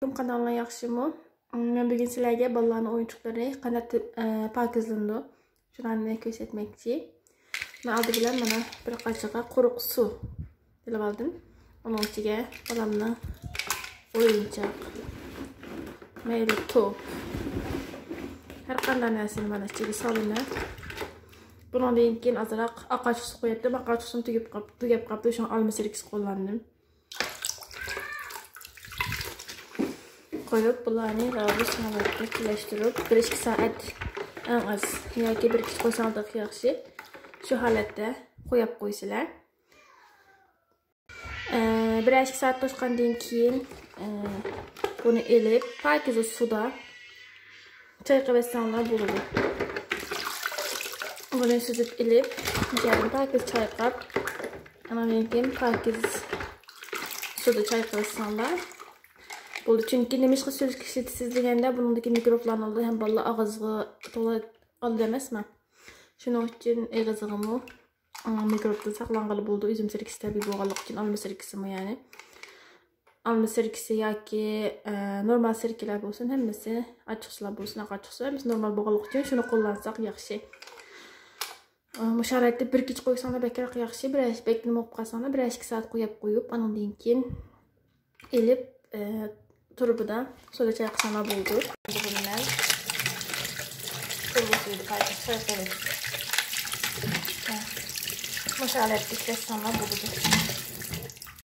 alaykum, kanalına yaxshimi? Men bugun sizlarga bolalarning o'yinchoqlari qanday pakizlandi, shuni ko'rsatmoqchi. Men oldi bilan mana bir qoshiqqa quruq suv ilib oldim. Uning ichiga bolamning o'yinchoq, mayli top, har qanday narsani mana ichiga solinadi. Bundan keyin azroq oqash suv qo'ydim. Oqash suvim tugab qoldi, shuni olma sirkasi qo'llandim. Koyup bularni rabus holatga birlashtirib 1-2 soat eng az yoki 1-2 qo'ysangiz yaxshi. Shu holatda qo'yib qo'ysizlar. 1-2 soat qo'shgandan keyin buni elib, pakiz suvda chayqaversangiz bo'ladi. Buni suzib elib, yarim pakiz chayqab, ana keyin pakiz suvda chayqaversangiz bo'ldi. Chunki nima ish qilishsiz deganda buningdagi mikroblarni oldi ham bolalar og'ziga to'la oldi emasmi? Shuning uchun eg'izig'imni mikrobdan saqlangan bo'ldi. Üzüm sirkisi tabiiy bo'lganligi uchun olma sirkisimi ya'ni. Olma sirkisi yoki normal sirkalar bo'lsin, hammasi ochiq suv bo'lsin, ochiq suv biz normal bo'lganligi uchun shuni qo'llansak yaxshi. Bu sharoitda bir kech qo'ysanglar bakroq yaxshi. Biroz bekni olib qolsanglar 1-2 soat qo'yib, undan keyin elib turbidan suvda chayqasanlar bo'ldi. Bundan turbidan chayqasanlar bo'ldi. Bu sharoitda chayqasanlar bo'ldi.